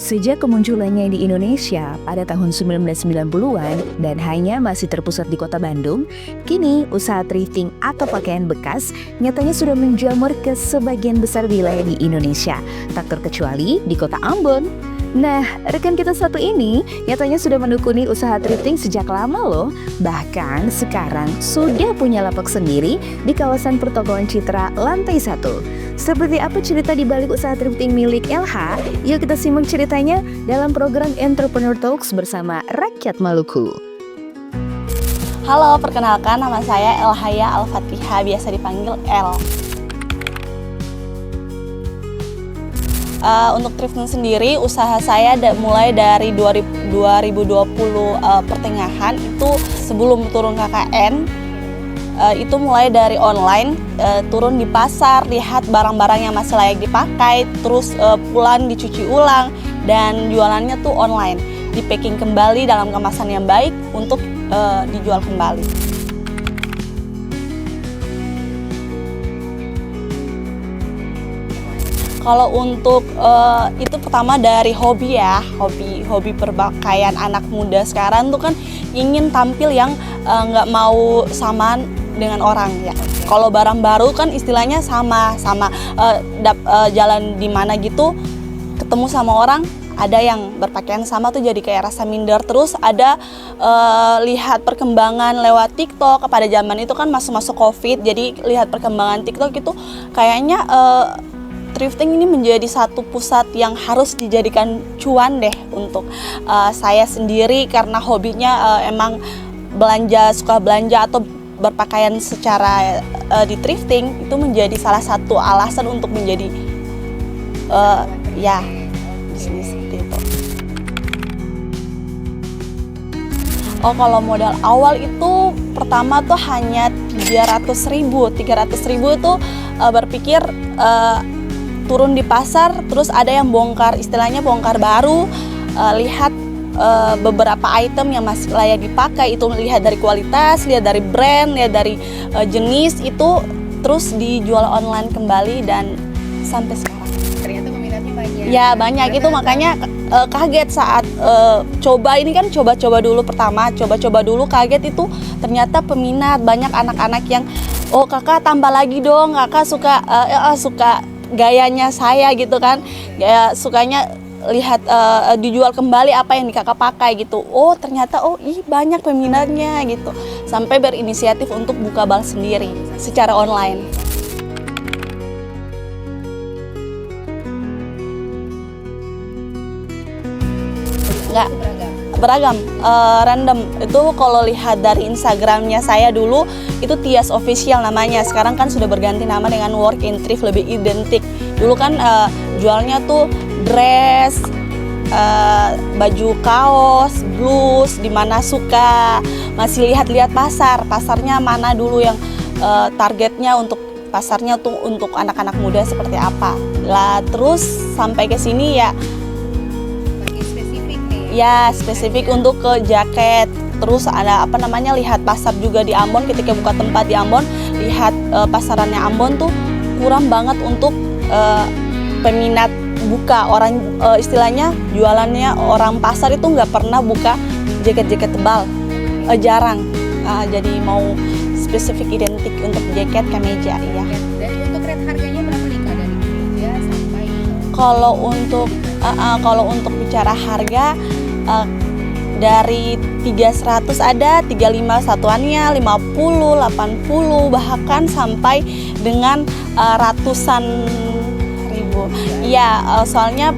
Sejak kemunculannya di Indonesia pada tahun 1990-an dan hanya masih terpusat di kota Bandung, kini usaha thrifting atau pakaian bekas nyatanya sudah menjamur ke sebagian besar wilayah di Indonesia, tak terkecuali di kota Ambon. Nah, rekan kita satu ini nyatanya sudah menekuni usaha thrifting sejak lama loh. Bahkan sekarang sudah punya lapak sendiri di kawasan Pertokoan Citra lantai 1. Seperti apa cerita di balik usaha thrifting milik LH? Yuk kita simak ceritanya dalam program Entrepreneur Talks bersama Rakyat Maluku. Halo, perkenalkan nama saya Elhaya Al-Fatihah, biasa dipanggil El. Untuk thrifting sendiri, usaha saya mulai dari 2020 pertengahan, itu sebelum turun KKN, itu mulai dari online, turun di pasar, lihat barang-barang yang masih layak dipakai, terus pulang dicuci ulang, dan jualannya tuh online, di packing kembali dalam kemasan yang baik untuk dijual kembali. Kalau untuk itu pertama dari hobi ya, hobi berpakaian anak muda sekarang tuh kan ingin tampil yang nggak mau samaan dengan orang ya. Kalau barang baru kan istilahnya sama jalan di mana gitu, ketemu sama orang ada yang berpakaian sama tuh jadi kayak rasa minder. Terus ada lihat perkembangan lewat TikTok, pada zaman itu kan masuk COVID, jadi lihat perkembangan TikTok itu kayaknya thrifting ini menjadi satu pusat yang harus dijadikan cuan deh untuk saya sendiri, karena hobinya emang suka belanja atau berpakaian secara di thrifting, itu menjadi salah satu alasan untuk menjadi bisnis seperti itu. Kalau modal awal itu pertama tuh hanya 300.000 itu berpikir turun di pasar, terus ada yang bongkar, istilahnya bongkar baru, lihat beberapa item yang masih layak dipakai, itu lihat dari kualitas, lihat dari brand, lihat dari jenis itu, terus dijual online kembali dan sampai sekarang. Ternyata peminatnya banyak. Ya banyak, itu makanya kaget saat coba, ini kan coba-coba dulu pertama, coba-coba dulu kaget itu ternyata peminat, banyak anak-anak yang kakak tambah lagi dong, kakak suka gayanya saya gitu kan, sukanya lihat dijual kembali apa yang kakak pakai gitu. Ternyata banyak peminatnya gitu, sampai berinisiatif untuk buka bal sendiri secara online. Enggak, beragam, random. Itu kalau lihat dari Instagramnya saya dulu, itu Tias Official namanya. Sekarang kan sudah berganti nama dengan Work in Thrift, lebih identik. Dulu kan jualnya tuh dress, baju kaos, blus, dimana suka. Masih lihat-lihat pasarnya mana dulu yang targetnya untuk pasarnya tuh untuk anak-anak muda seperti apa. Lah terus sampai ke sini ya. Ya, spesifik untuk ke jaket. Terus ada lihat pasar juga di Ambon, ketika buka tempat di Ambon, lihat pasarannya Ambon tuh kurang banget untuk peminat buka. Orang istilahnya jualannya orang pasar itu nggak pernah buka jaket-jaket tebal, jarang. Jadi mau spesifik identik untuk jaket, kemeja ya. Dan untuk rate harganya berapa nih Kak, dari kemeja sampai? Kalau untuk bicara harga, dari 300 ada 35 satuannya, 50, 80, bahkan sampai dengan ratusan ribu. Iya, soalnya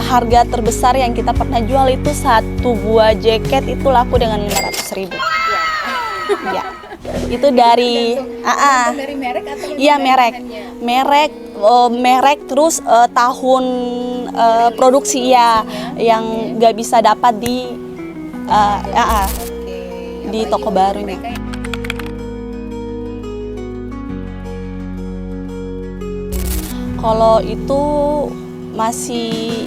harga terbesar yang kita pernah jual itu satu buah jaket itu laku dengan 500.000. Ya. Itu dari dari merek atau iya merek terus tahun produksi ya, yang nggak bisa dapat di di toko barunya. Kalau itu masih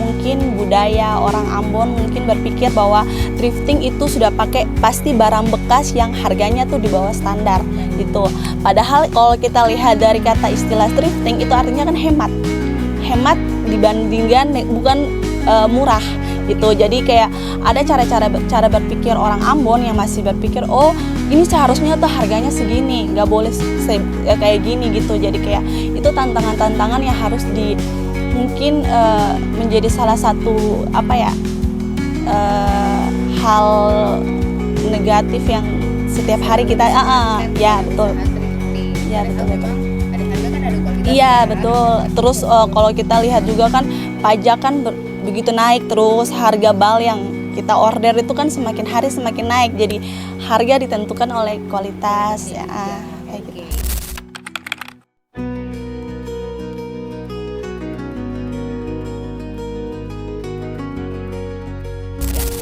mungkin budaya orang Ambon mungkin berpikir bahwa thrifting itu sudah pakai pasti barang bekas yang harganya tuh di bawah standar gitu. Padahal kalau kita lihat dari kata istilah thrifting itu artinya kan hemat dibandingkan bukan murah gitu. Jadi kayak ada cara berpikir orang Ambon yang masih berpikir, oh ini seharusnya tuh harganya segini, nggak boleh kayak gini gitu. Jadi kayak itu tantangan-tantangan yang harus mungkin menjadi salah satu hal negatif yang setiap hari kita ya betul. Ya betul. Ada harga kan ada kualitas. Iya betul. Terus kalau kita lihat juga kan pajak kan begitu naik, terus harga bal yang kita order itu kan semakin hari semakin naik. Jadi harga ditentukan oleh kualitas ya kayak gitu.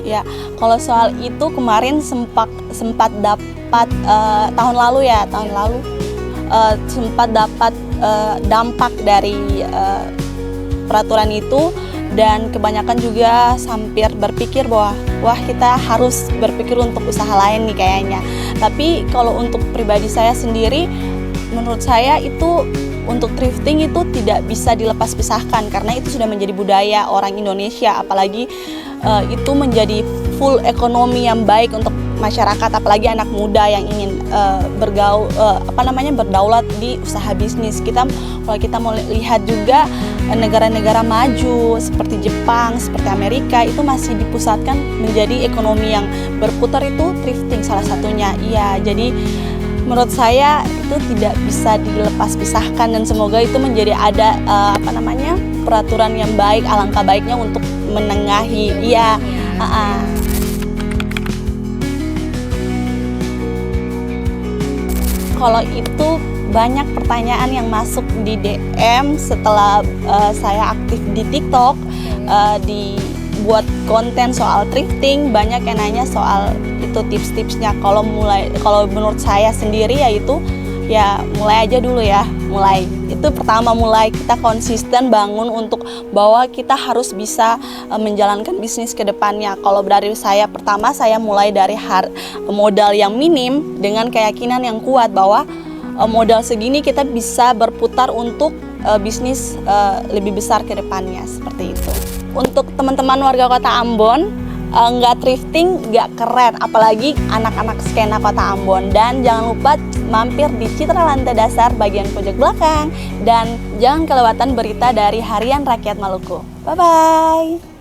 Ya, kalau soal itu kemarin sempat dapat tahun lalu sempat dapat dampak dari peraturan itu, dan kebanyakan juga hampir berpikir bahwa wah kita harus berpikir untuk usaha lain nih kayaknya. Tapi kalau untuk pribadi saya sendiri, menurut saya itu untuk thrifting itu tidak bisa dilepas pisahkan karena itu sudah menjadi budaya orang Indonesia, apalagi itu menjadi full ekonomi yang baik untuk masyarakat, apalagi anak muda yang ingin berdaulat di usaha bisnis. Kalau kita mau lihat juga negara-negara maju seperti Jepang, seperti Amerika, itu masih dipusatkan menjadi ekonomi yang berputar, itu thrifting salah satunya. Iya, jadi menurut saya itu tidak bisa dilepas pisahkan, dan semoga itu menjadi ada peraturan yang baik, alangkah baiknya untuk menengahi. Iya. Kalau itu banyak pertanyaan yang masuk di DM setelah saya aktif di TikTok, dibuat konten soal thrifting, banyak yang nanya soal itu tips-tipsnya. Kalau menurut saya sendiri yaitu ya mulai aja dulu ya. Itu pertama, mulai kita konsisten bangun untuk bahwa kita harus bisa menjalankan bisnis ke depannya. Kalau dari saya, pertama saya mulai dari modal yang minim dengan keyakinan yang kuat bahwa modal segini kita bisa berputar untuk bisnis lebih besar ke depannya, seperti itu. Untuk teman-teman warga Kota Ambon, nggak thrifting nggak keren, apalagi anak-anak skena Kota Ambon. Dan jangan lupa mampir di Citra Lantai Dasar bagian pojok belakang, dan jangan kelewatan berita dari Harian Rakyat Maluku. Bye-bye!